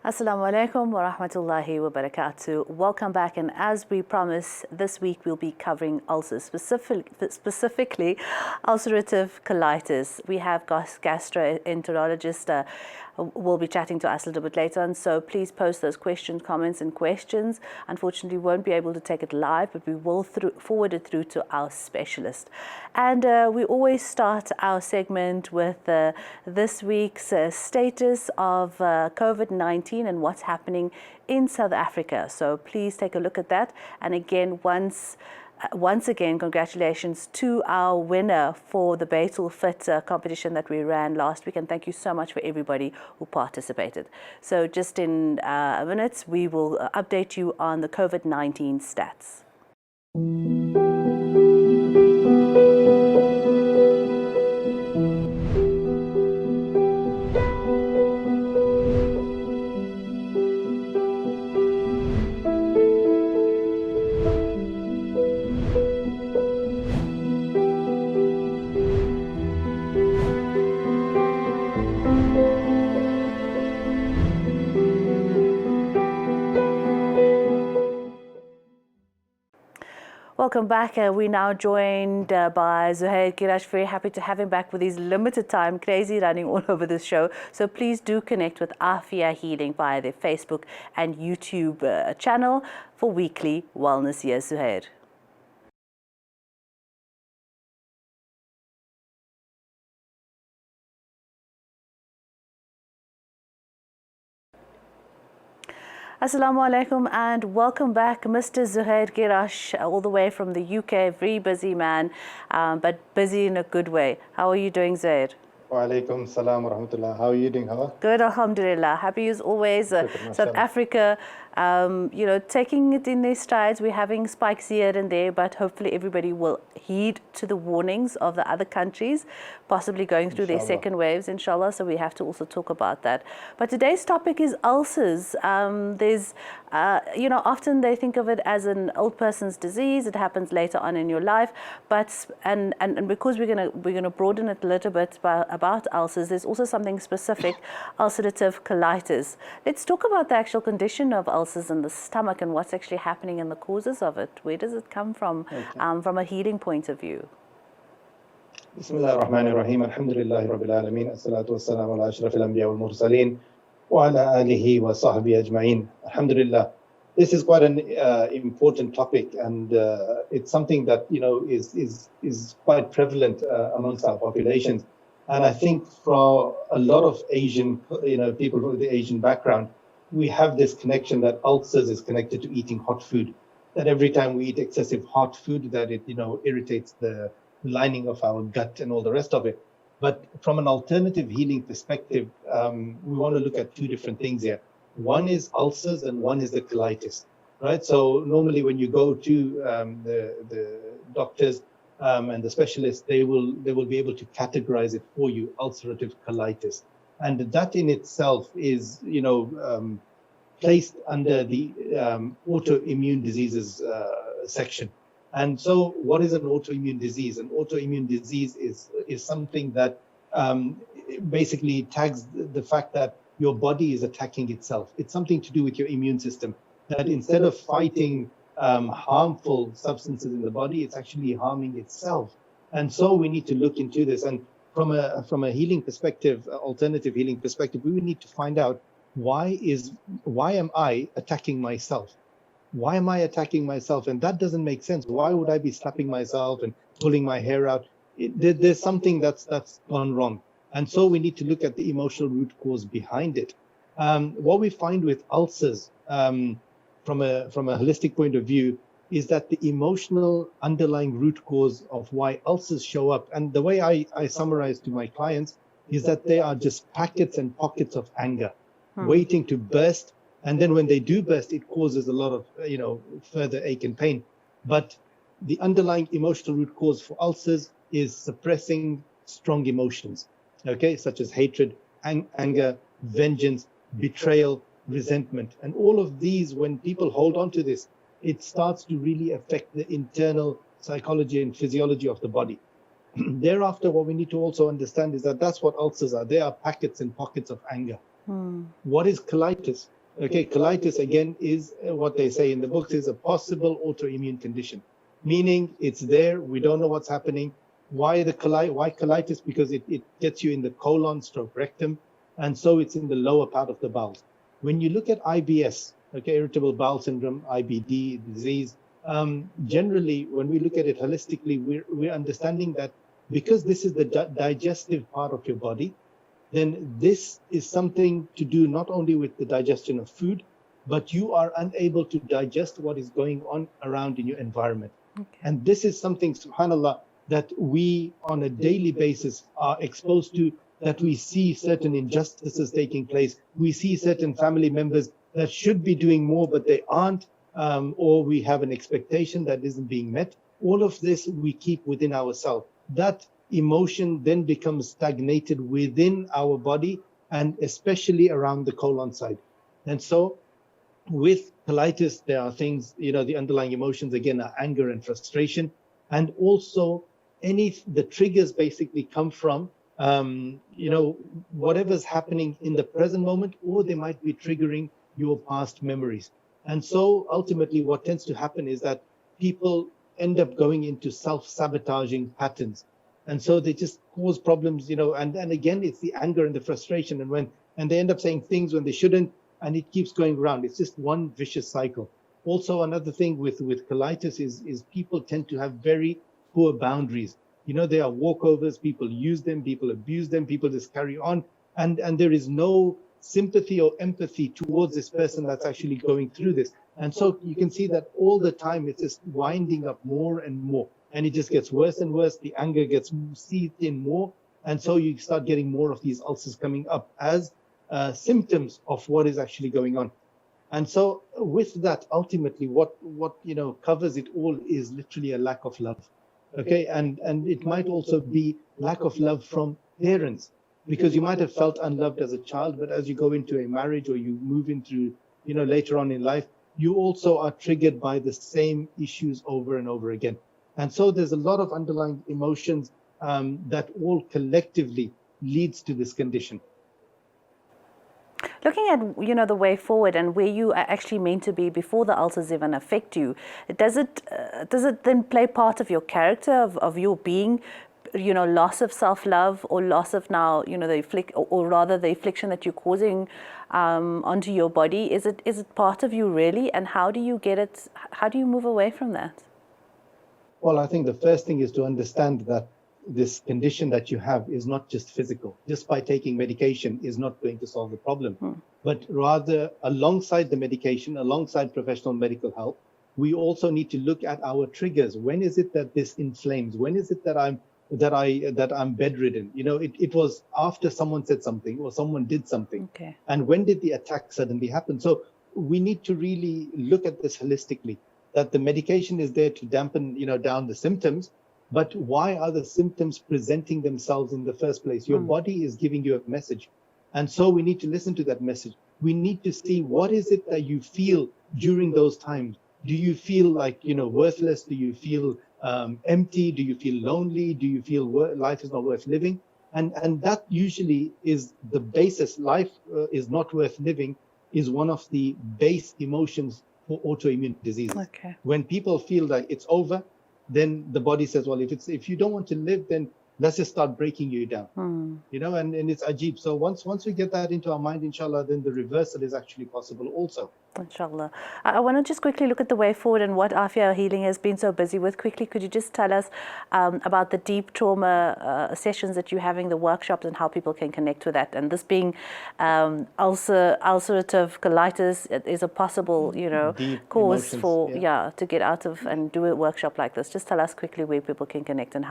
Assalamu alaikum wa rahmatullahi wa barakatuh. Welcome back, and as we promised, this week we'll be covering ulcers, specifically ulcerative colitis. We have gastroenterologist will be chatting to us a little bit later on, so please post those comments and questions. Unfortunately, we won't be able to take it live, but we will forward it through to our specialist. And we always start our segment with this week's status of COVID-19 and what's happening in South Africa. So please take a look at that. And again, once again, congratulations to our winner for the Baitul Fit competition that we ran last week. And thank you so much for everybody who participated. So just in minutes, we will update you on the COVID-19 stats. Welcome back. We're now joined by Zuhair Girash. Very happy to have him back with his limited time, crazy running all over this show. So please do connect with Afia Healing via their Facebook and YouTube channel for weekly wellness. Yes, Zuhair. Assalamu alaikum and welcome back, Mr. Zuhair Girash, all the way from the UK. Very busy man, but busy in a good way. How are you doing, Zuhair? Wa alaikum salam wa rahmatullah. How are you doing, Hawa? Good, alhamdulillah. Happy as always. South Africa, taking it in their strides. We're having spikes here and there, but hopefully everybody will heed to the warnings of the other countries, possibly going through their second waves, inshallah. So we have to also talk about that. But today's topic is ulcers. There's, often they think of it as an old person's disease. It happens later on in your life, but and because we're gonna broaden it a little bit about ulcers, there's also something specific, ulcerative colitis. Let's talk about the actual condition of ulcers in the stomach and what's actually happening and the causes of it. Where does it come from, from a healing point of view? Bismillah ar-Rahman ar-Rahim. Alhamdulillahi Rabbil Alameen. As-salatu was-salamu ala ashrafil anbiya wal mursaleen wa ala alihi wa sahbihi ajma'in. Alhamdulillah. This is quite an important topic, and it's something that is quite prevalent amongst our populations. And I think for a lot of Asian, people with the Asian background, we have this connection that ulcers is connected to eating hot food. That every time we eat excessive hot food, that it irritates the lining of our gut and all the rest of it. But from an alternative healing perspective, we want to look at two different things here. One is ulcers and one is the colitis, right? So normally when you go to the doctors and the specialists, they will be able to categorize it for you, ulcerative colitis. And that in itself is, placed under the autoimmune diseases section. And so what is an autoimmune disease? An autoimmune disease is something that basically tags the fact that your body is attacking itself. It's something to do with your immune system, that instead of fighting harmful substances in the body, it's actually harming itself. And so we need to look into this. And from a healing perspective, alternative healing perspective, we need to find out why am I attacking myself? Why am I attacking myself? And that doesn't make sense. Why would I be slapping myself and pulling my hair out? There's something that's gone wrong. And so we need to look at the emotional root cause behind it. What we find with ulcers, from a holistic point of view, is that the emotional underlying root cause of why ulcers show up, and the way I summarize to my clients, is that they are just packets and pockets of anger waiting to burst. And then when they do burst, it causes a lot of further ache and pain. But the underlying emotional root cause for ulcers is suppressing strong emotions, such as hatred, anger, vengeance, betrayal, resentment. And all of these, when people hold on to this, it starts to really affect the internal psychology and physiology of the body. Thereafter, what we need to also understand is that that's what ulcers are. They are packets and pockets of anger. What is colitis? Okay, colitis again is what they say in the books is a possible autoimmune condition, meaning it's there. We don't know what's happening. Why colitis? Because it gets you in the colon stroke rectum, and so it's in the lower part of the bowels. When you look at IBS, okay, irritable bowel syndrome, IBD disease, generally when we look at it holistically, we're understanding that because this is the digestive part of your body, then this is something to do not only with the digestion of food, but you are unable to digest what is going on around in your environment. Okay. And this is something, subhanAllah, that we on a daily basis are exposed to, that we see certain injustices taking place. We see certain family members that should be doing more, but they aren't, or we have an expectation that isn't being met. All of this we keep within ourselves. That emotion then becomes stagnated within our body, and especially around the colon side. And so with colitis, there are things, the underlying emotions again are anger and frustration, and also the triggers basically come from whatever's happening in the present moment, or they might be triggering your past memories. And so ultimately what tends to happen is that people end up going into self-sabotaging patterns. And so they just cause problems, and again, it's the anger and the frustration, and they end up saying things when they shouldn't, and it keeps going around. It's just one vicious cycle. Also, another thing with colitis is people tend to have very poor boundaries. There are walkovers, people use them, people abuse them, people just carry on, and there is no sympathy or empathy towards this person that's actually going through this. And so you can see that all the time it's just winding up more and more. And it just gets worse and worse. The anger gets seeped in more. And so you start getting more of these ulcers coming up as symptoms of what is actually going on. And so with that, ultimately, what covers it all is literally a lack of love. Okay, and it might also be lack of love from parents, because you might have felt unloved as a child, but as you go into a marriage or you move into, later on in life, you also are triggered by the same issues over and over again. And so there's a lot of underlying emotions that all collectively leads to this condition. Looking at the way forward and where you are actually meant to be before the ulcers even affect you, does it then play part of your character, of your being, loss of self-love, or loss of now the affliction that you're causing onto your body? Is it part of you really, and how do you get it? How do you move away from that? Well, I think the first thing is to understand that this condition that you have is not just physical. Just by taking medication is not going to solve the problem, but rather alongside the medication, alongside professional medical help, we also need to look at our triggers. When is it that this inflames? When is it that I'm bedridden? It was after someone said something or someone did something. Okay. And when did the attack suddenly happen? So we need to really look at this holistically, that the medication is there to dampen, down the symptoms, but why are the symptoms presenting themselves in the first place? Your body is giving you a message. And so we need to listen to that message. We need to see what is it that you feel during those times. Do you feel like, worthless? Do you feel empty? Do you feel lonely? Do you feel life is not worth living? And that usually is the basis. Life is not worth living is one of the base emotions for autoimmune diseases. Okay. When people feel like it's over, then the body says, well, if you don't want to live, then let's just start breaking you down. And it's ajib. So once we get that into our mind, inshallah, then the reversal is actually possible also. Inshallah. I want to just quickly look at the way forward and what Afia Healing has been so busy with. Quickly, could you just tell us about the deep trauma sessions that you're having, the workshops, and how people can connect with that? And this being ulcerative colitis is a possible, cause for to get out of and do a workshop like this. Just tell us quickly where people can connect and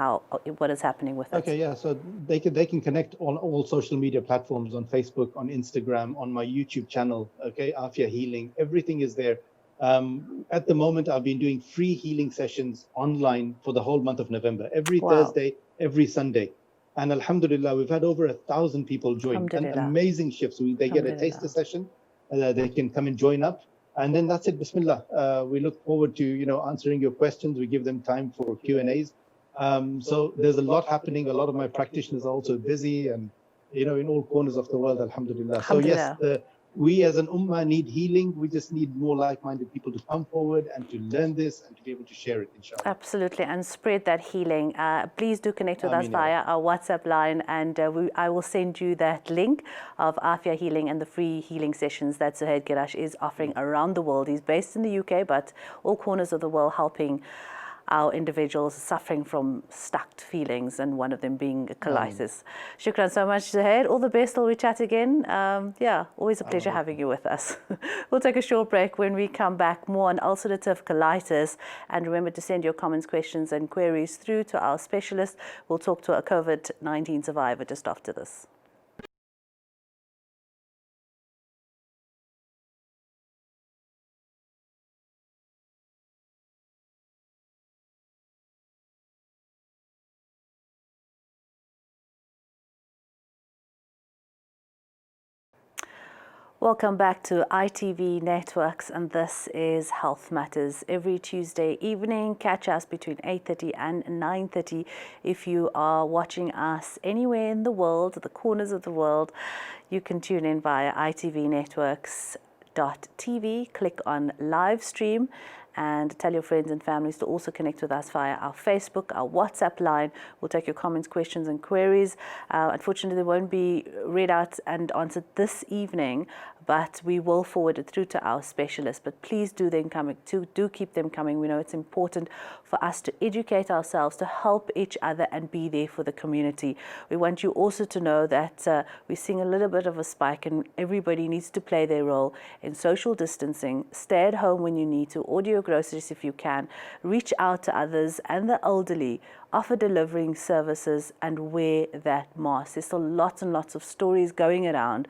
what is happening with it. Okay, yeah. So they can connect on all social media platforms, on Facebook, on Instagram, on my YouTube channel. Okay, Afia Healing. Everything is there. At the moment, I've been doing free healing sessions online for the whole month of November, every Thursday, every Sunday. And alhamdulillah, we've had over 1,000 people join. And amazing shifts. They get a taster session. They can come and join up. And then that's it. Bismillah. We look forward to, answering your questions. We give them time for Q&As. So there's a lot happening. A lot of my practitioners are also busy. And in all corners of the world, alhamdulillah. So yes, Alhamdulillah. we as an ummah need healing. We just need more like-minded people to come forward and to learn this and to be able to share it, inshallah. Absolutely, and spread that healing. Please do connect with us Ameen, ya via our WhatsApp line, and I will send you that link of Afia Healing and the free healing sessions that Zuhair Girash is offering around the world. He's based in the UK, but all corners of the world, helping our individuals suffering from stuck feelings, and one of them being colitis. Shukran so much, Zuhair. All the best till we chat again. Always a pleasure having you with us. We'll take a short break. When we come back, more on ulcerative colitis. And remember to send your comments, questions and queries through to our specialist. We'll talk to a COVID-19 survivor just after this. Welcome back to ITV Networks, and this is Health Matters. Every Tuesday evening, catch us between 8:30 and 9:30. If you are watching us anywhere in the world, the corners of the world, you can tune in via itvnetworks.tv, click on live stream, and tell your friends and families to also connect with us via our Facebook, our WhatsApp line. We'll take your comments, questions and queries. Unfortunately, they won't be read out and answered this evening, but we will forward it through to our specialists. But please do keep them coming. We know it's important for us to educate ourselves, to help each other and be there for the community. We want you also to know that we're seeing a little bit of a spike, and everybody needs to play their role in social distancing. Stay at home when you need to, order your groceries if you can, reach out to others and the elderly, offer delivering services, and wear that mask. There's still lots and lots of stories going around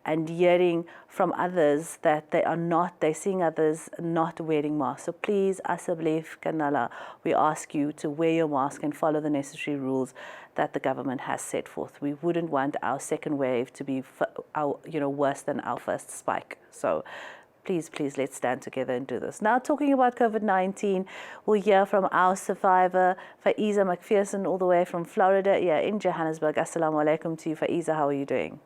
and hearing from others that they're seeing others not wearing masks. So please, Asablef Kanala, we ask you to wear your mask and follow the necessary rules that the government has set forth. We wouldn't want our second wave to be worse than our first spike. So please, let's stand together and do this. Now, talking about COVID-19, we'll hear from our survivor, Faiza McPherson, all the way from Florida, in Johannesburg. Assalamu alaikum to you, Faiza. How are you doing?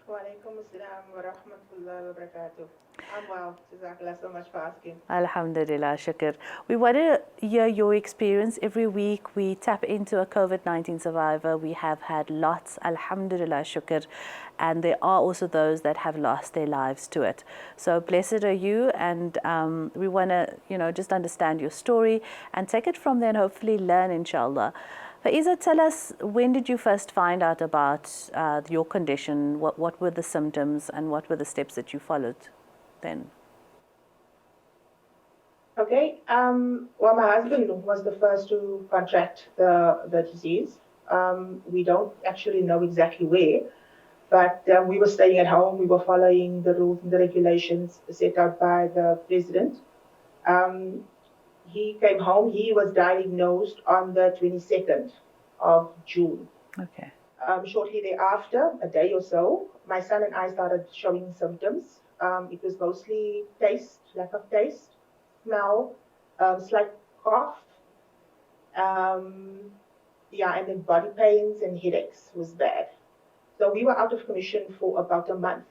Wa alaikum assalam wa rahmatullahi wa barakatuh. I'm well. Jazakallah so much for asking. Alhamdulillah, shukr. We want to hear your experience. Every week we tap into a COVID-19 survivor. We have had lots, alhamdulillah, shukr. And there are also those that have lost their lives to it. So blessed are you, and we want to, just understand your story and take it from there and hopefully learn, inshallah. Faiza, tell us, when did you first find out about your condition? What were the symptoms and what were the steps that you followed then? Okay. Well, my husband was the first to contract the disease. We don't actually know exactly where, but we were staying at home. We were following the rules and the regulations set out by the president. He came home. He was diagnosed on the 22nd of June. Okay. Shortly thereafter, a day or so, my son and I started showing symptoms. It was mostly taste, lack of taste, smell, slight cough, and then body pains and headaches was bad. So we were out of commission for about a month.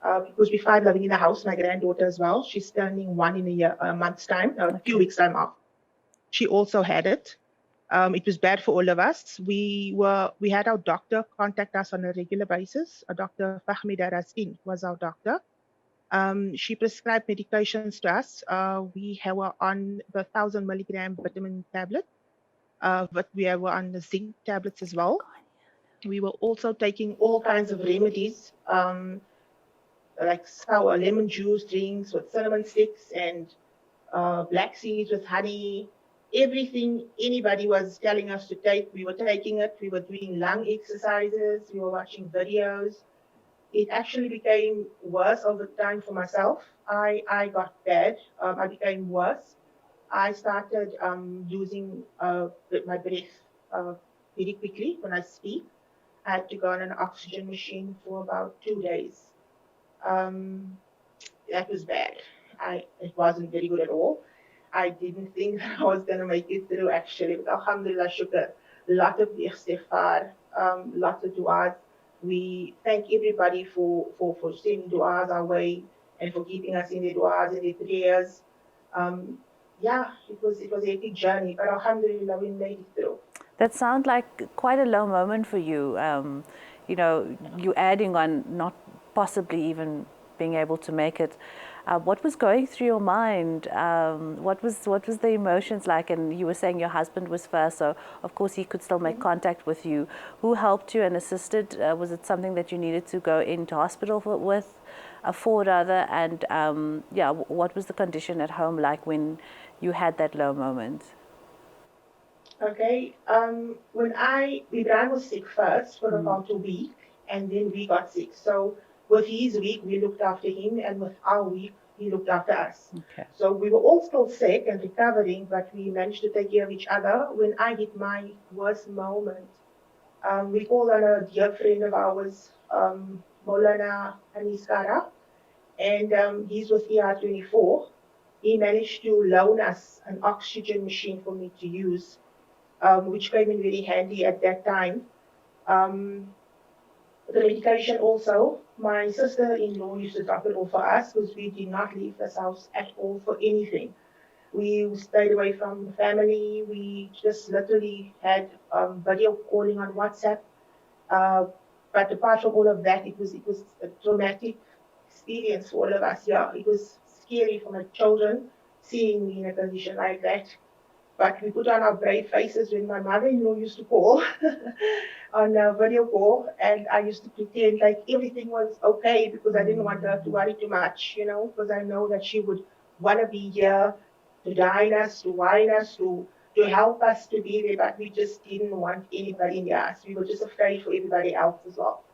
Because we find living in the house, my granddaughter as well. She's turning 1 in a month's time, a few weeks time off. She also had it. It was bad for all of us. We had our doctor contact us on a regular basis. Dr. Fahmida Razin was our doctor. She prescribed medications to us. We were on the 1,000 milligram vitamin tablet, but we were on the zinc tablets as well. We were also taking all kinds of remedies, like sour lemon juice drinks with cinnamon sticks and black seeds with honey. Everything anybody was telling us to take, we were taking it. We were doing lung exercises. We were watching videos. It actually became worse over time for myself. I got bad. I became worse. I started losing my breath very quickly when I speak. I had to go on an oxygen machine for about 2 days. That was bad. It wasn't very good at all. I didn't think that I was going to make it through, actually. But alhamdulillah, shukr. Lot of istighfar, lots of du'as. We thank everybody for sending du'as our way and for keeping us in their du'as and their prayers. Yeah, it was a big journey, but alhamdulillah, we made it through. That sounds like quite a low moment for you. You know, you adding on not possibly even being able to make it. What was going through your mind? What was the emotions like? And you were saying your husband was first, so of course he could still make contact with you. Who helped you and assisted? Was it something that you needed to go into hospital for rather? And yeah, what was the condition at home like when you had that low moment? Okay. When Ibrahim was sick first for about a week, and then we got sick. So with his week, we looked after him, and with our week, he looked after us. Okay. So we were all still sick and recovering, but we managed to take care of each other. When I hit my worst moment, we called on a dear friend of ours, Molana Aniskara, and he's with ER24. He managed to loan us an oxygen machine for me to use, which came in very handy at that time. The medication also, my sister-in-law used to drop it all for us because we did not leave this house at all for anything. We stayed away from the family. We just literally had video calling on WhatsApp. But apart from all of that, it was a traumatic experience for all of us. Yeah, it was scary for my children seeing me in a condition like that. But we put on our brave faces when my mother-in-law used to call on a video call, and I used to pretend like everything was okay because I didn't want her to worry too much, you know, because I know that she would want to be here to dine us, to wine us, to help us to be there, but we just didn't want anybody near us. We were just afraid for everybody else as well.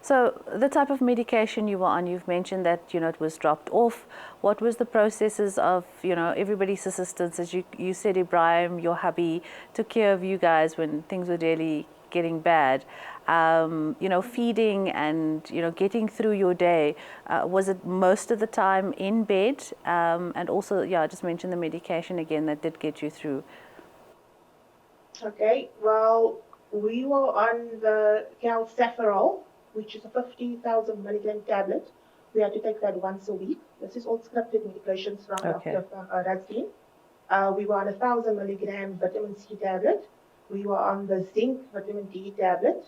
So the type of medication you were on, you've mentioned that, you know, it was dropped off. What was the processes of, you know, everybody's assistance? As you said, Ibrahim, your hubby, took care of you guys when things were really getting bad. You know, feeding and, you know, getting through your day. Was it most of the time in bed? And also, yeah, I just mentioned the medication again that did get you through. Okay, well, we were on the calciferol, which is a 50,000 milligram tablet. We had to take that once a week. This is all scripted medications from Dr. Razin. We were on a 1,000 milligram vitamin C tablet. We were on the zinc vitamin D tablet.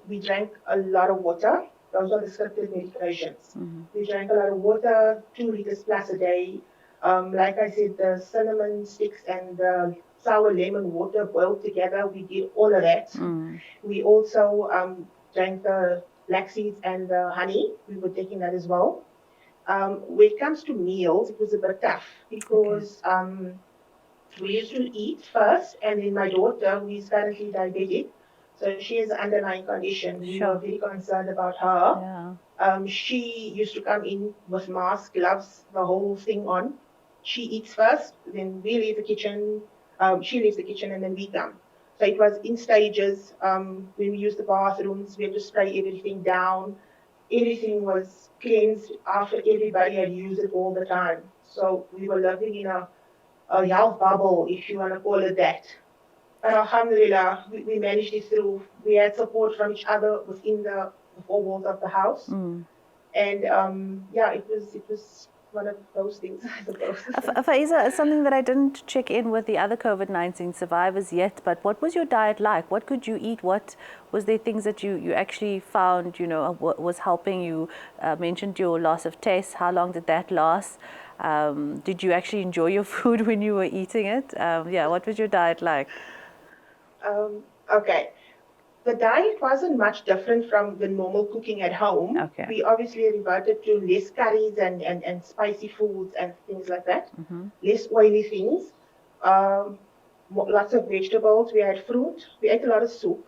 We drank a lot of water. Those are the scripted medications. We drank a lot of water, 2 liters plus a day. Like I said, the cinnamon sticks and the sour lemon water boiled together, we did all of that. We also drank the black seeds and the honey. We were taking that as well. When it comes to meals, it was a bit tough because we used to eat first, and then my daughter, who is currently diabetic, so she has an underlying condition. We were very concerned about her. Yeah. She used to come in with mask, gloves, the whole thing on. She eats first, then we leave the kitchen. She leaves the kitchen, and then we come. So it was in stages. When we used the bathrooms, we had to spray everything down. Everything was cleansed after everybody had used it all the time. So we were living in a health bubble, if you want to call it that. But alhamdulillah, we managed it through. We had support from each other within the 4 walls of the house. And yeah, it was one of those things, I suppose. Faiza, something that I didn't check in with the other COVID-19 survivors yet, but what was your diet like? What could you eat? What was there things that you actually found, you know, was helping you? Mentioned your loss of taste. How long did that last? Did you actually enjoy your food when you were eating it? Yeah, what was your diet like? Okay. The diet wasn't much different from the normal cooking at home. Okay. We obviously reverted to less curries and spicy foods and things like that. Less oily things. Lots of vegetables. We had fruit. We ate a lot of soup.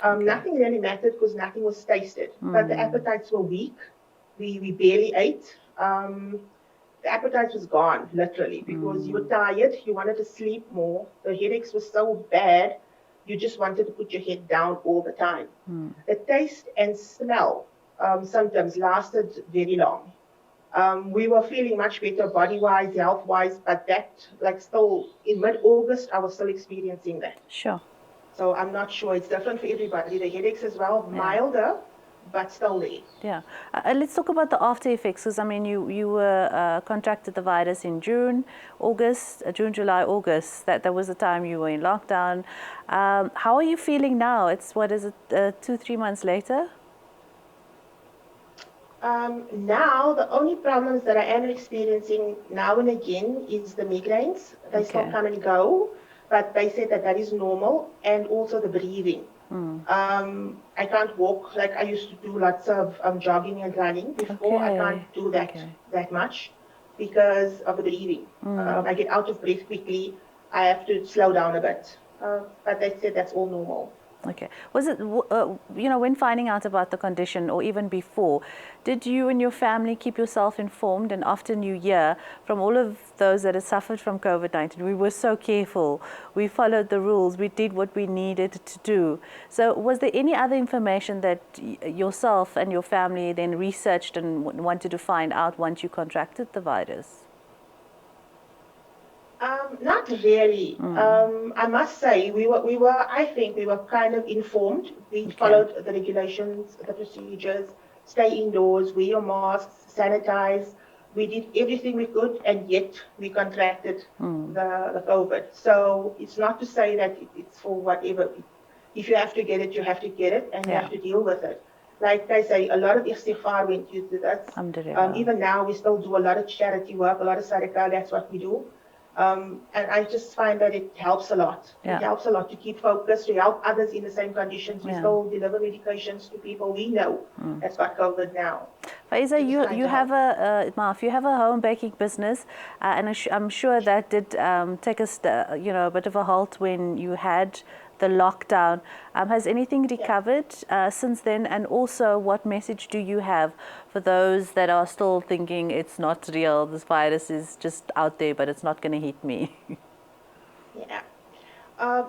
Nothing really mattered because nothing was tasted. But the appetites were weak. We barely ate. The appetite was gone, literally, because you were tired. You wanted to sleep more. The headaches were so bad. You just wanted to put your head down all the time. The taste and smell symptoms lasted very long. We were feeling much better body-wise, health-wise, but that, like, still in mid-August, I was still experiencing that. Sure. So I'm not sure. It's different for everybody. The headaches as well, milder, but still there. Yeah. Let's talk about the after effects, because I mean, you were contracted the virus in June, July, August. That was the time you were in lockdown. How are you feeling now? It's, what is it, 2-3 months later? Now, the only problems that I am experiencing now and again is the migraines. They still come and go, but they said that is normal, and also the breathing. I can't walk like I used to do lots of jogging and running before. I can't do that much because of the breathing. I get out of breath quickly. I have to slow down a bit. But they said that's all normal. Okay. Was it, when finding out about the condition, or even before, did you and your family keep yourself informed? And often you hear from all of those that have suffered from COVID-19, we were so careful, we followed the rules, we did what we needed to do. So was there any other information that yourself and your family then researched and wanted to find out once you contracted the virus? Not really. I must say, I think we were kind of informed. We followed the regulations, the procedures, stay indoors, wear your masks, sanitize. We did everything we could, and yet we contracted the COVID. So it's not to say that it's for whatever. If you have to get it, you have to get it, and you have to deal with it. Like I say, a lot of istighfar went into this. Even now, we still do a lot of charity work, a lot of sadaqah, that's what we do. And I just find that it helps a lot. It helps a lot to keep focused, to help others in the same conditions. We still deliver medications to people we know that's got COVID now. Faiza, you have a home baking business, and I'm sure that did take us, a bit of a halt when you had the lockdown. Has anything recovered since then? And also, what message do you have for those that are still thinking it's not real, this virus is just out there, but it's not going to hit me?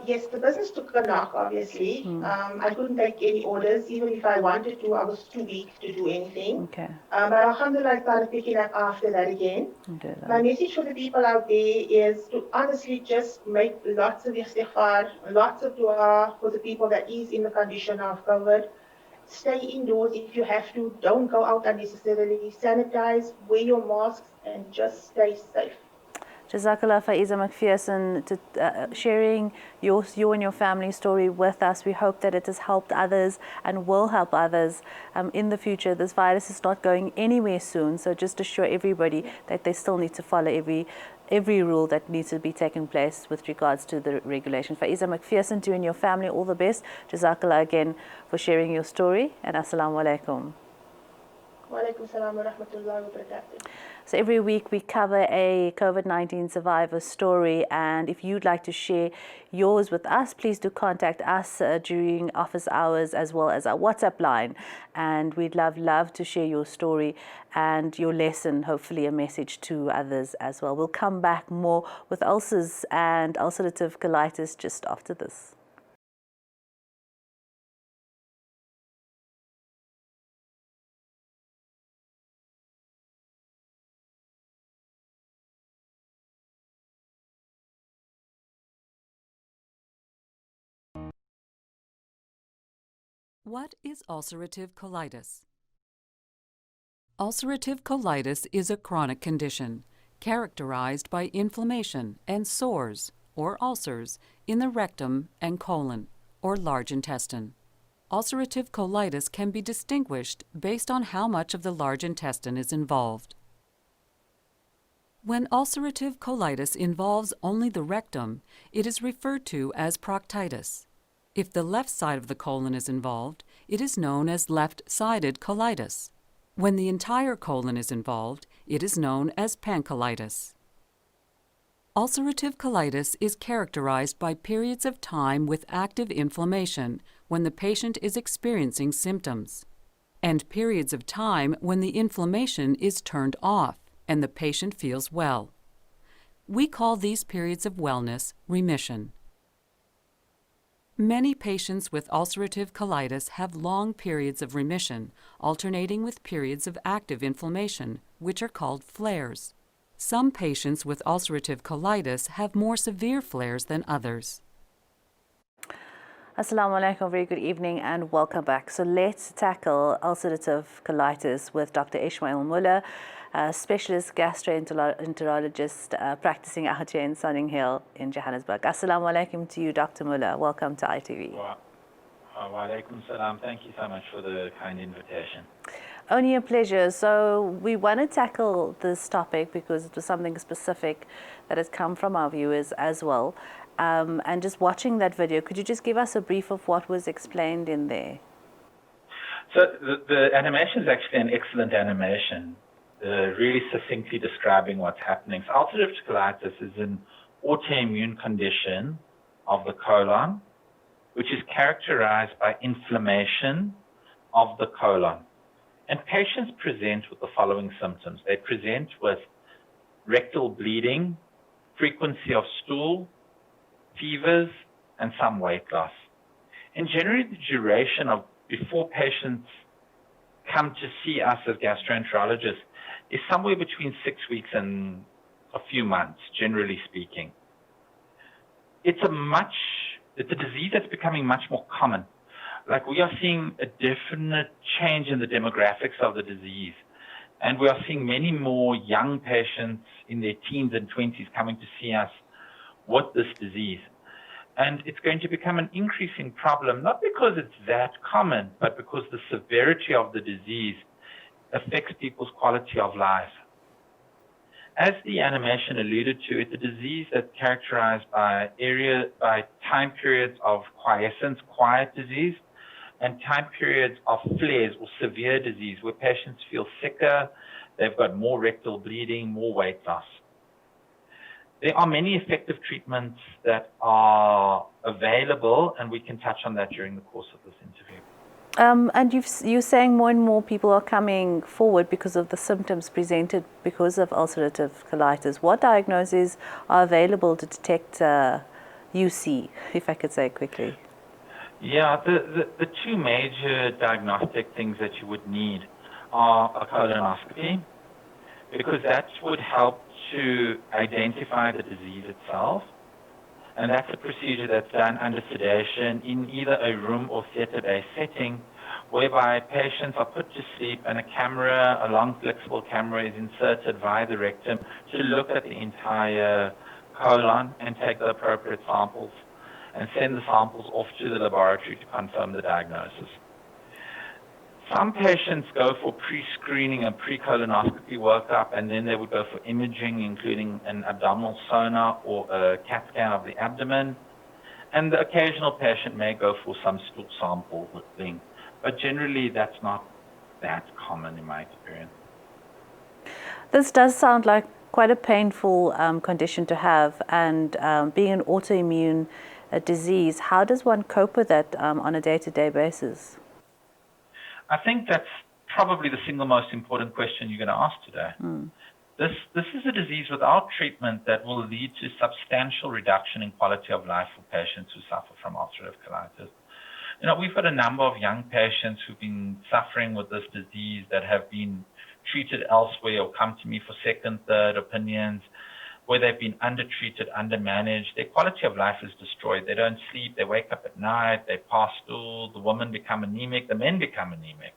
Yes, the business took a knock, obviously. I couldn't take any orders. Even if I wanted to, I was too weak to do anything. But alhamdulillah, I started picking up after that again. My message for the people out there is to honestly just make lots of istighfar, lots of dua for the people that is in the condition of COVID. Stay indoors if you have to. Don't go out unnecessarily. Sanitize, wear your masks, and just stay safe. Jazakallah, Faiza McPherson, to sharing you and your family story with us. We hope that it has helped others and will help others in the future. This virus is not going anywhere soon, so just assure everybody that they still need to follow every rule that needs to be taken place with regards to the regulation. Faiza McPherson, to you and your family all the best. Jazakallah again for sharing your story, and assalamu alaikum. Wa alaikum salam wa rahmatullahi wa barakatuh. So every week we cover a COVID-19 survivor story, and if you'd like to share yours with us, please do contact us during office hours as well as our WhatsApp line, and we'd love to share your story and your lesson, hopefully a message to others as well. We'll come back more with ulcers and ulcerative colitis just after this. What is ulcerative colitis? Ulcerative colitis is a chronic condition characterized by inflammation and sores, or ulcers, in the rectum and colon, or large intestine. Ulcerative colitis can be distinguished based on how much of the large intestine is involved. When ulcerative colitis involves only the rectum, it is referred to as proctitis. If the left side of the colon is involved, it is known as left-sided colitis. When the entire colon is involved, it is known as pancolitis. Ulcerative colitis is characterized by periods of time with active inflammation when the patient is experiencing symptoms, and periods of time when the inflammation is turned off and the patient feels well. We call these periods of wellness remission. Many patients with ulcerative colitis have long periods of remission, alternating with periods of active inflammation, which are called flares. Some patients with ulcerative colitis have more severe flares than others. Assalamu alaikum, very good evening and welcome back. So let's tackle ulcerative colitis with Dr. Ismail Muller, specialist gastroenterologist practicing out here in Sunning Hill in Johannesburg. Assalamu alaikum to you, Dr. Muller. Welcome to ITV. Wa alaikum salam. Thank you so much for the kind invitation. Only a pleasure. So we want to tackle this topic because it was something specific that has come from our viewers as well. And just watching that video, could you just give us a brief of what was explained in there? So the animation is actually an excellent animation, really succinctly describing what's happening. So ulcerative colitis is an autoimmune condition of the colon, which is characterized by inflammation of the colon. And patients present with the following symptoms. They present with rectal bleeding, frequency of stool, fevers, and some weight loss. And generally the duration of before patients come to see us as gastroenterologists is somewhere between 6 weeks and a few months, generally speaking. It's a disease that's becoming much more common. Like we are seeing a definite change in the demographics of the disease. And we are seeing many more young patients in their teens and 20s coming to see us with this disease. And it's going to become an increasing problem, not because it's that common, but because the severity of the disease affects people's quality of life. As the animation alluded to, it's a disease that's characterized by time periods of quiescence, quiet disease, and time periods of flares or severe disease where patients feel sicker, they've got more rectal bleeding, more weight loss. There are many effective treatments that are available, and we can touch on that during the course of this interview. And you're saying more and more people are coming forward because of the symptoms presented because of ulcerative colitis. What diagnoses are available to detect UC, if I could say it quickly? Yeah, the two major diagnostic things that you would need are a colonoscopy, because that would help to identify the disease itself. And that's a procedure that's done under sedation in either a room or theater-based setting, whereby patients are put to sleep and a long flexible camera is inserted via the rectum to look at the entire colon and take the appropriate samples and send the samples off to the laboratory to confirm the diagnosis. Some patients go for pre-screening and pre-colonoscopy workup, and then they would go for imaging, including an abdominal sonar or a CAT scan of the abdomen. And the occasional patient may go for some stool sample thing. But generally, that's not that common in my experience. This does sound like quite a painful condition to have, and being an autoimmune disease, how does one cope with that on a day-to-day basis? I think that's probably the single most important question you're going to ask today. This is a disease without treatment that will lead to substantial reduction in quality of life for patients who suffer from ulcerative colitis. You know, we've got a number of young patients who've been suffering with this disease that have been treated elsewhere or come to me for second, third opinions, where they've been undertreated, undermanaged. Their quality of life is destroyed. They don't sleep, they wake up at night, they pass stool, the women become anemic, the men become anemic.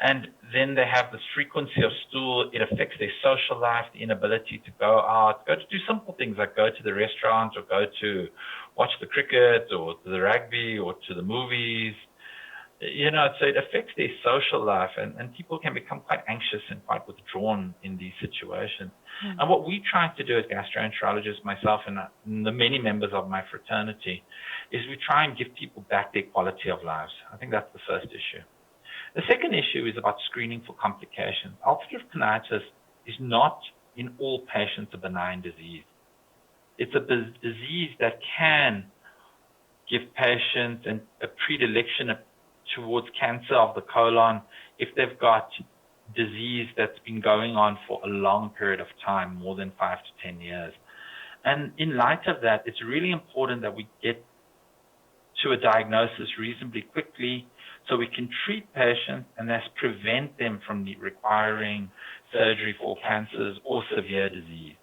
And then they have this frequency of stool. It affects their social life, the inability to go out, go to do simple things like go to the restaurant or go to watch the cricket or to the rugby or to the movies. You know, so it affects their social life, and people can become quite anxious and quite withdrawn in these situations. And what we try to do as gastroenterologists, myself and the many members of my fraternity, is we try and give people back their quality of lives. I think that's the first issue. The second issue is about screening for complications. Ulcerative colitis is not in all patients a benign disease. It's a disease that can give patients a predilection towards cancer of the colon if they've got disease that's been going on for a long period of time, more than 5 to 10 years. And in light of that, it's really important that we get to a diagnosis reasonably quickly so we can treat patients and thus prevent them from requiring surgery for cancers or severe disease.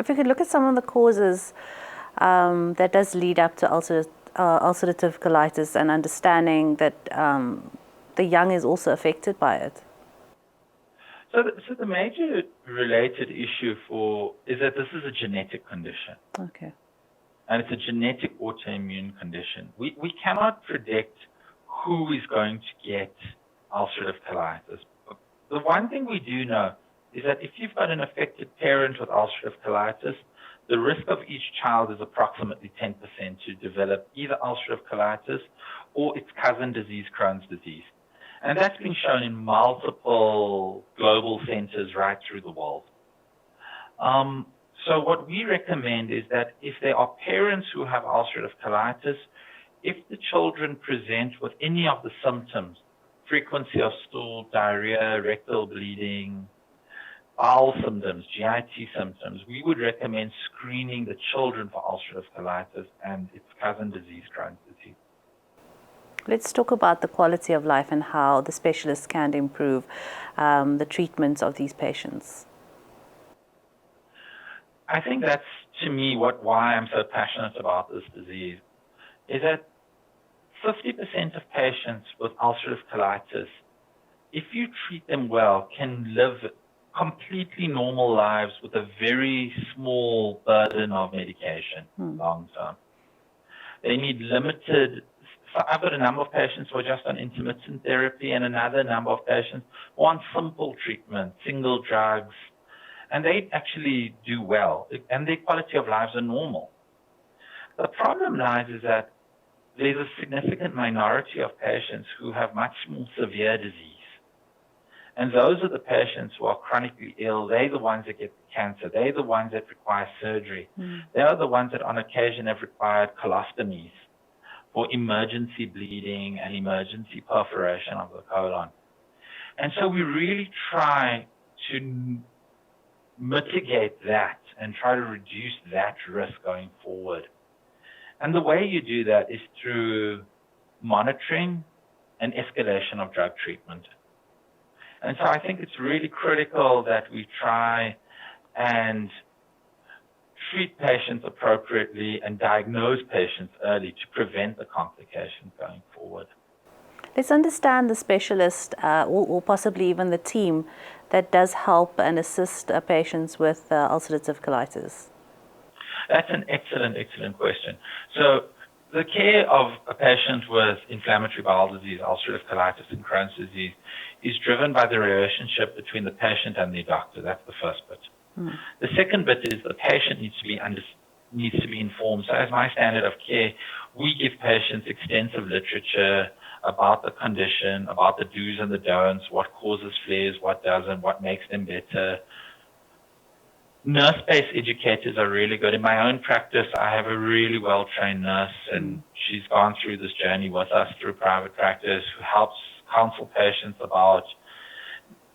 If we could look at some of the causes that does lead up to ulcerative colitis, and understanding that the young is also affected by it? So the major related issue is that this is a genetic condition. Okay. And it's a genetic autoimmune condition. We cannot predict who is going to get ulcerative colitis. The one thing we do know is that if you've got an affected parent with ulcerative colitis, the risk of each child is approximately 10% to develop either ulcerative colitis or its cousin disease, Crohn's disease. And that's been shown in multiple global centers right through the world. So what we recommend is that if there are parents who have ulcerative colitis, if the children present with any of the symptoms, frequency of stool, diarrhea, rectal bleeding, bowel symptoms, GIT symptoms, we would recommend screening the children for ulcerative colitis and its cousin disease, Crohn's disease. Let's talk about the quality of life and how the specialists can improve the treatment of these patients. I think that's, to me, why I'm so passionate about this disease, is that 50% of patients with ulcerative colitis, if you treat them well, can live completely normal lives with a very small burden of medication long term. They need limited. So I've got a number of patients who are just on intermittent therapy and another number of patients who are on simple treatment, single drugs, and they actually do well, and their quality of lives are normal. The problem lies is that there's a significant minority of patients who have much more severe disease. And those are the patients who are chronically ill. They're the ones that get cancer. They're the ones that require surgery. They are the ones that on occasion have required colostomies for emergency bleeding and emergency perforation of the colon. And so we really try to mitigate that and try to reduce that risk going forward. And the way you do that is through monitoring and escalation of drug treatment. And so I think it's really critical that we try and treat patients appropriately and diagnose patients early to prevent the complications going forward. Let's understand the specialist or possibly even the team that does help and assist patients with ulcerative colitis. That's an excellent question. So the care of a patient with inflammatory bowel disease, ulcerative colitis, and Crohn's disease is driven by the relationship between the patient and the doctor. That's the first bit. The second bit is the patient needs to be informed. So as my standard of care, we give patients extensive literature about the condition, about the do's and the don'ts, what causes flares, what doesn't, what makes them better. Nurse-based educators are really good. In my own practice, I have a really well-trained nurse, and she's gone through this journey with us through private practice, who helps counsel patients about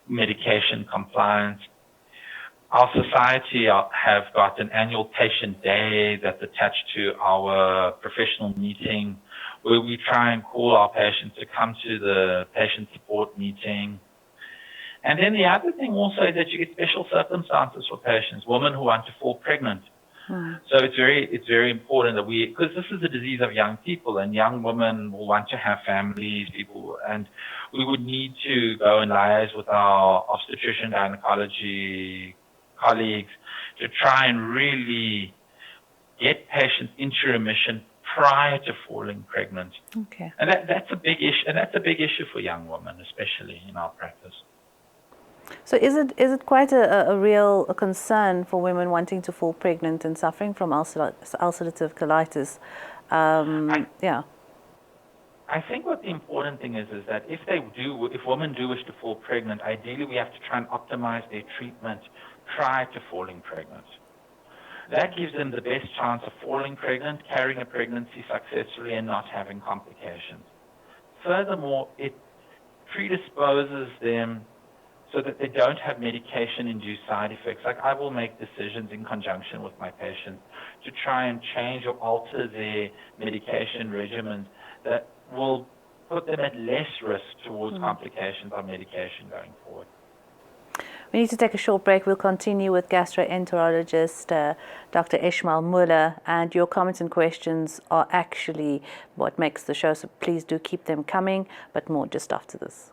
medication compliance. Our society have got an annual patient day that's attached to our professional meeting, where we try and call our patients to come to the patient support meeting. And then the other thing also is that you get special circumstances for patients, women who want to fall pregnant. So it's very important that because this is a disease of young people, and young women will want to have families, and we would need to go and liaise with our obstetrician gynecology colleagues to try and really get patients into remission prior to falling pregnant. Okay. And that's a big issue, and that's a big issue for young women, especially in our practice. So is it quite a real concern for women wanting to fall pregnant and suffering from ulcerative colitis? Yeah. I think what the important thing is that if women do wish to fall pregnant, ideally we have to try and optimize their treatment prior to falling pregnant. That gives them the best chance of falling pregnant, carrying a pregnancy successfully, and not having complications. Furthermore, it predisposes them so that they don't have medication-induced side effects. Like, I will make decisions in conjunction with my patients to try and change or alter their medication regimen that will put them at less risk towards complications of medication going forward. We need to take a short break. We'll continue with gastroenterologist Dr. Ismail Muller, and your comments and questions are actually what makes the show, so please do keep them coming, but more just after this.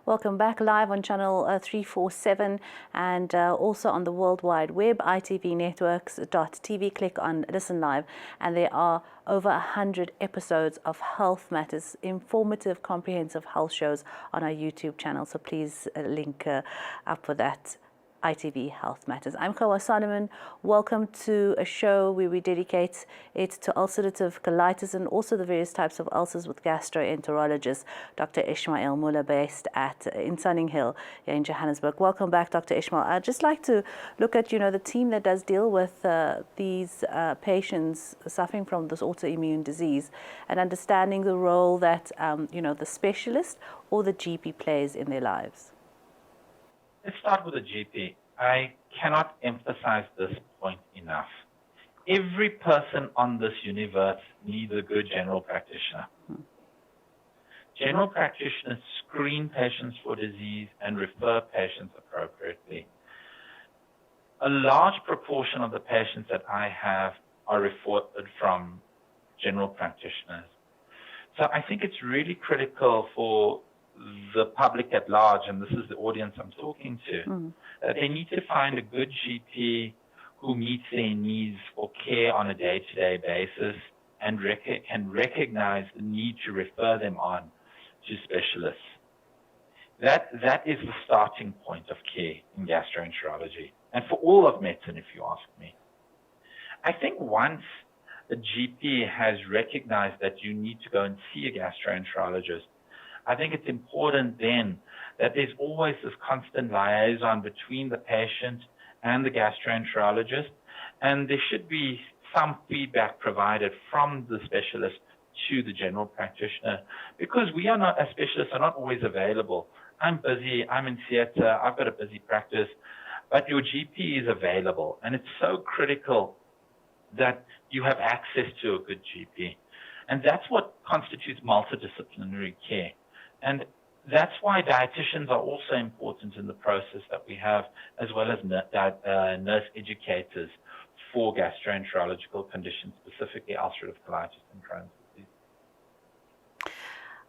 Welcome back, live on channel 347 and also on the World Wide Web, itvnetworks.tv. Click on Listen Live, and there are over 100 episodes of Health Matters, informative, comprehensive health shows on our YouTube channel. So please link up for that. ITV Health Matters. I'm Kawa Solomon. Welcome to a show where we dedicate it to ulcerative colitis and also the various types of ulcers with gastroenterologist Dr. Ismail Muller, based in Sunning Hill here in Johannesburg. Welcome back, Dr. Ismail. I'd just like to look at the team that does deal with these patients suffering from this autoimmune disease and understanding the role that the specialist or the GP plays in their lives. Let's start with the GP. I cannot emphasize this point enough. Every person on this universe needs a good general practitioner. General practitioners screen patients for disease and refer patients appropriately. A large proportion of the patients that I have are referred from general practitioners. So I think it's really critical for the public at large, and this is the audience I'm talking to, that they need to find a good GP who meets their needs for care on a day-to-day basis and recognize the need to refer them on to specialists. That is the starting point of care in gastroenterology, and for all of medicine, if you ask me. I think once a GP has recognized that you need to go and see a gastroenterologist, I think it's important then that there's always this constant liaison between the patient and the gastroenterologist, and there should be some feedback provided from the specialist to the general practitioner, because we are not, as specialists, are not always available. I'm busy, I'm in theater, I've got a busy practice, but your GP is available, and it's so critical that you have access to a good GP. And that's what constitutes multidisciplinary care. And that's why dietitians are also important in the process that we have, as well as nurse educators for gastroenterological conditions, specifically ulcerative colitis and Crohn's disease.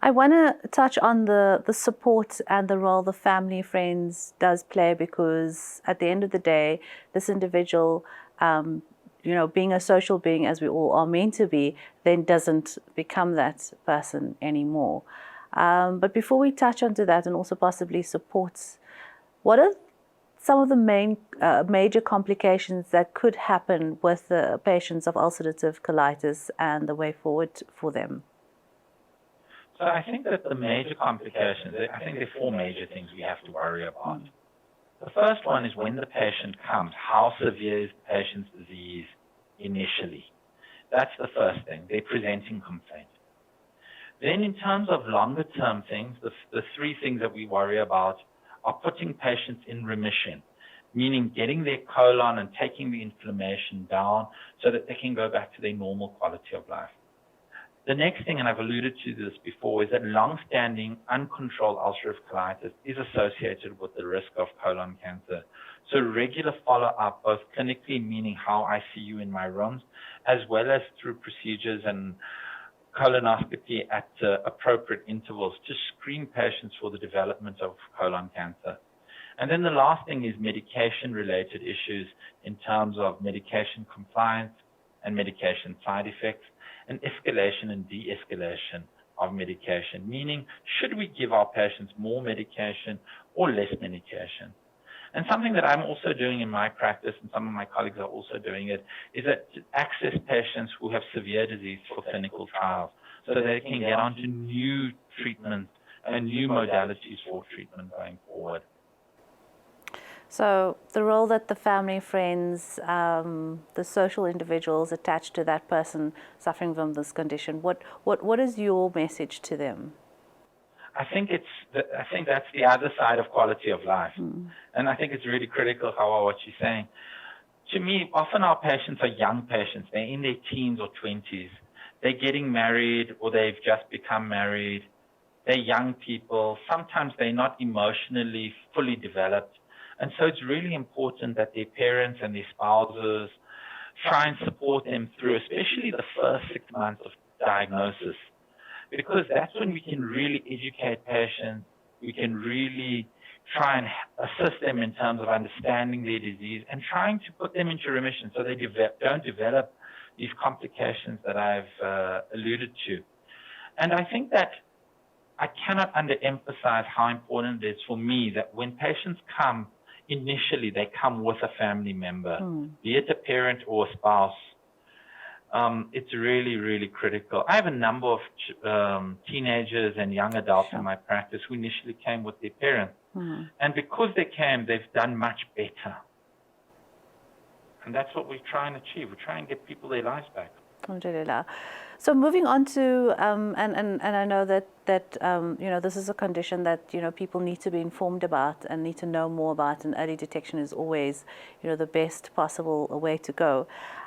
I want to touch on the support and the role the family, friends does play, because at the end of the day, this individual, being a social being, as we all are meant to be, then doesn't become that person anymore. But before we touch onto that and also possibly supports, what are some of the main major complications that could happen with the patients of ulcerative colitis and the way forward for them? So I think that the major complications, I think there are four major things we have to worry about. The first one is when the patient comes, how severe is the patient's disease initially? That's the first thing, their presenting complaint. Then in terms of longer term things, the three things that we worry about are putting patients in remission, meaning getting their colon and taking the inflammation down so that they can go back to their normal quality of life. The next thing, and I've alluded to this before, is that long-standing uncontrolled ulcerative colitis is associated with the risk of colon cancer. So regular follow-up, both clinically, meaning how I see you in my rooms, as well as through procedures and colonoscopy at appropriate intervals to screen patients for the development of colon cancer. And then the last thing is medication-related issues in terms of medication compliance and medication side effects, and escalation and de-escalation of medication, meaning should we give our patients more medication or less medication? And something that I'm also doing in my practice, and some of my colleagues are also doing it, is that to access patients who have severe disease for clinical trials so that they can get onto new treatments and new modalities for treatment going forward. So the role that the family, friends, the social individuals attached to that person suffering from this condition, what is your message to them? I think that's the other side of quality of life. And I think it's really critical, Hawa, what you're saying. To me, often our patients are young patients. They're in their teens or 20s. They're getting married or they've just become married. They're young people. Sometimes they're not emotionally fully developed. And so it's really important that their parents and their spouses try and support them through, especially the first 6 months of diagnosis, because that's when we can really educate patients. We can really try and assist them in terms of understanding their disease and trying to put them into remission so they don't develop these complications that I've alluded to. And I think that I cannot underemphasize how important it is for me that when patients come, initially they come with a family member, be it a parent or a spouse. It's really, really critical. I have a number of teenagers and young adults in my practice who initially came with their parents. And because they came, they've done much better. And that's what we try and achieve. We try and get people their lives back. Alhamdulillah. So moving on to, and I know that this is a condition that, people need to be informed about and need to know more about, and early detection is always, the best possible way to go.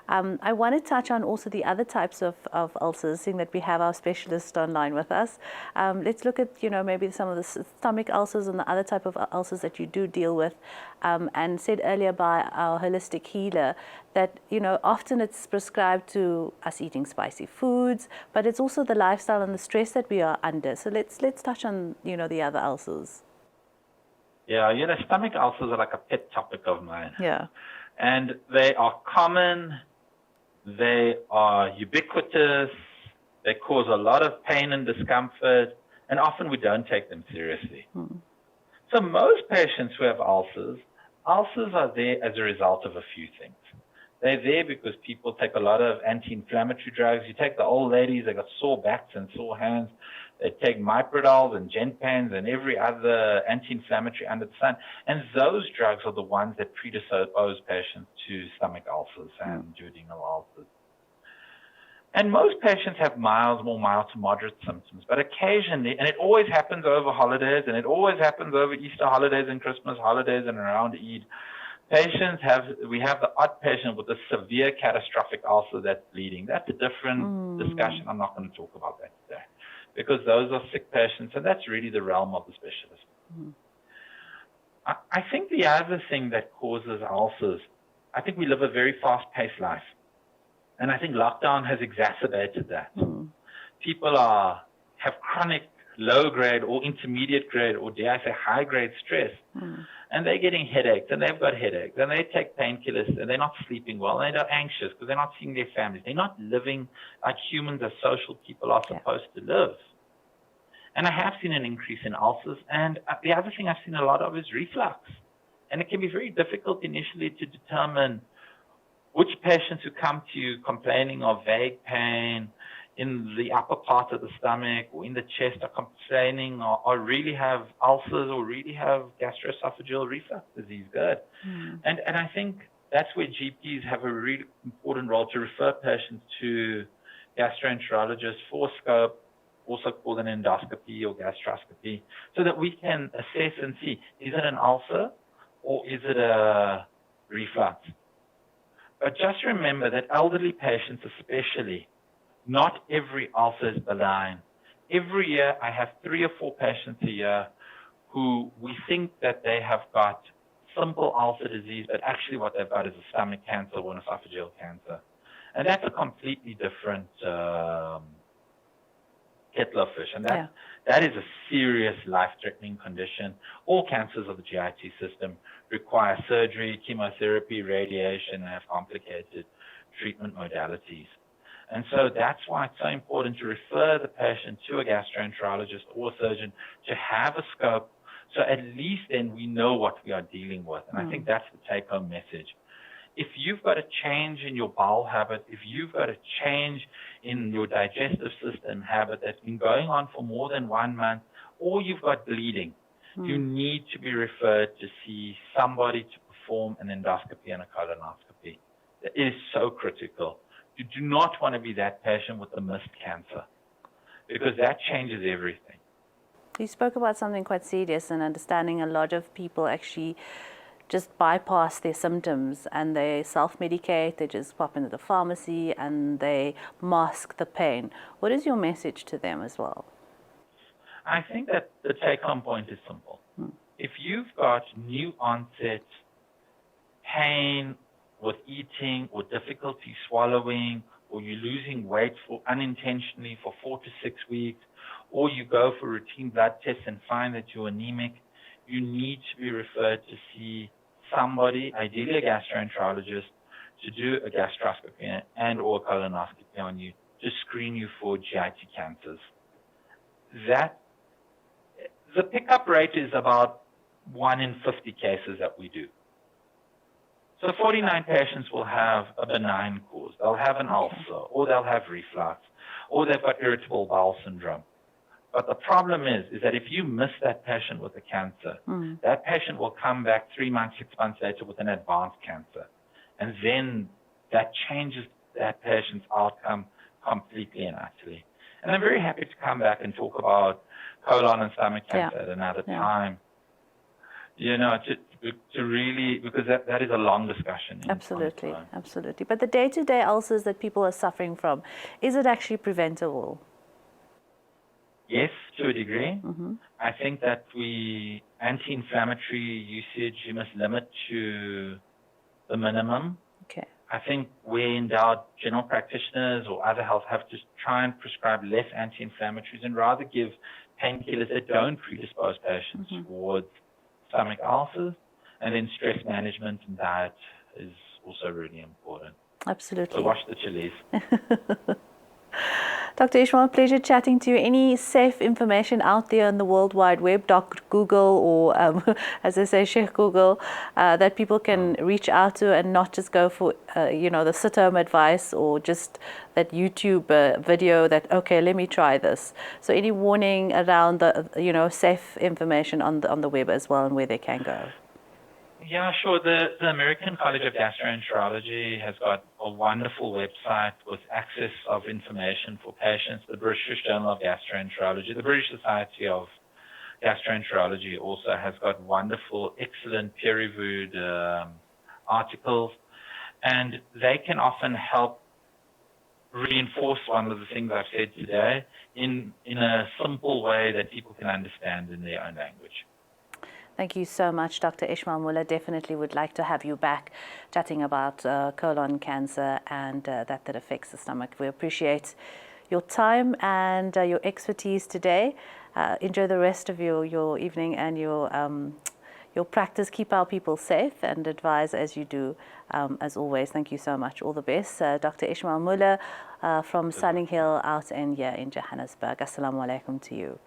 I want to touch on also the other types of ulcers, seeing that we have our specialist online with us. Let's look at, maybe some of the stomach ulcers and the other type of ulcers that you do deal with. And said earlier by our holistic healer that, often it's prescribed to us eating spicy foods, but it's also the lifestyle and the stress that we are under. So let's touch on, the other ulcers. Yeah, stomach ulcers are like a pet topic of mine. Yeah. And they are common. They are ubiquitous. They cause a lot of pain and discomfort, and often we don't take them seriously. So most patients who have ulcers are there as a result of a few things. They're there because people take a lot of anti-inflammatory drugs. You take the old ladies, they got sore backs and sore hands. They take Myprodol and Genpans and every other anti-inflammatory under the sun. And those drugs are the ones that predispose patients to stomach ulcers and duodenal ulcers. And most patients have more mild to moderate symptoms, but occasionally, and it always happens over holidays, and it always happens over Easter holidays and Christmas holidays and around Eid. We have the odd patient with a severe catastrophic ulcer that's bleeding. That's a different discussion. I'm not going to talk about that today, because those are sick patients, and that's really the realm of the specialist. I think the other thing that causes ulcers, I think we live a very fast-paced life. And I think lockdown has exacerbated that. People have chronic low-grade or intermediate-grade or, dare I say, high-grade stress. And they're getting headaches, and they've got headaches, and they take painkillers, and they're not sleeping well, and they're anxious because they're not seeing their families. They're not living like humans as social people are supposed to live. And I have seen an increase in ulcers. And the other thing I've seen a lot of is reflux. And it can be very difficult initially to determine which patients who come to you complaining of vague pain in the upper part of the stomach or in the chest are complaining or really have ulcers or really have gastroesophageal reflux disease. Good. And I think that's where GPs have a really important role to refer patients to gastroenterologists for a scope, also called an endoscopy or gastroscopy, so that we can assess and see, is it an ulcer or is it a reflux? But just remember that elderly patients especially, not every ulcer is benign. Every year I have 3 or 4 patients a year who we think that they have got simple ulcer disease, but actually what they've got is a stomach cancer or an esophageal cancer. And that's a completely different kettle of fish. And that is a serious life-threatening condition. All cancers of the GIT system require surgery, chemotherapy, radiation, and have complicated treatment modalities. And so that's why it's so important to refer the patient to a gastroenterologist or a surgeon to have a scope, so at least then we know what we are dealing with. And I think that's the take-home message. If you've got a change in your bowel habit, if you've got a change in your digestive system habit that's been going on for more than 1 month, or you've got bleeding, you need to be referred to see somebody to perform an endoscopy and a colonoscopy. It is so critical. You do not want to be that patient with the missed cancer, because that changes everything. You spoke about something quite serious and understanding a lot of people actually just bypass their symptoms and they self-medicate, they just pop into the pharmacy and they mask the pain. What is your message to them as well? I think that the take-home point is simple. If you've got new onset pain with eating or difficulty swallowing, or you're losing weight unintentionally for 4 to 6 weeks, or you go for routine blood tests and find that you're anemic, you need to be referred to see somebody, ideally a gastroenterologist, to do a gastroscopy and or a colonoscopy on you to screen you for GIT cancers. The pickup rate is about 1 in 50 cases that we do. So 49 patients will have a benign cause. They'll have an ulcer, or they'll have reflux, or they've got irritable bowel syndrome. But the problem is that if you miss that patient with a cancer, that patient will come back 3 months, 6 months later with an advanced cancer. And then that changes that patient's outcome completely and utterly. And I'm very happy to come back and talk about colon and stomach cancer at another time. You know, to really, because that is a long discussion. Absolutely, absolutely. But the day-to-day ulcers that people are suffering from, is it actually preventable? Yes, to a degree. I think that anti-inflammatory usage, you must limit to the minimum. Okay. I think where in doubt, general practitioners or other health have to try and prescribe less anti-inflammatories and rather give painkillers that don't predispose patients towards stomach ulcers. And then stress management and diet is also really important. Absolutely. So wash the chilies. Dr. Ishmael, pleasure chatting to you. Any safe information out there on the World Wide Web, Dr. Google, or as I say, Sheikh Google, that people can reach out to and not just go for, the sit-home advice or just that YouTube video that, okay, let me try this. So any warning around the, safe information on the web as well and where they can go? Yeah, sure. The American College of Gastroenterology has got a wonderful website with access of information for patients. The British Journal of Gastroenterology, the British Society of Gastroenterology also has got wonderful, excellent peer-reviewed articles, and they can often help reinforce one of the things I've said today in a simple way that people can understand in their own language. Thank you so much, Dr. Ishmael Mulla. Definitely would like to have you back chatting about colon cancer and that affects the stomach. We appreciate your time and your expertise today. Enjoy the rest of your evening and your practice. Keep our people safe and advise as you do, as always. Thank you so much. All the best. Dr. Ishmael Mulla from Sunning Hill out in Johannesburg. Assalamu alaikum to you.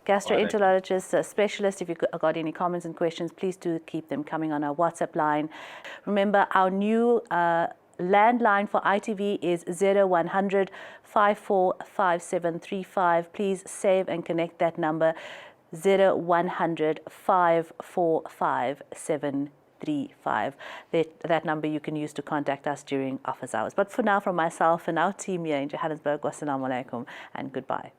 Gastroenterologist, specialist, if you've got any comments and questions, please do keep them coming on our WhatsApp line. Remember, our new landline for ITV is 0100 545735. Please save and connect that number, 0100 545735. That number you can use to contact us during office hours. But for now, from myself and our team here in Johannesburg, wassalamu alaikum and goodbye.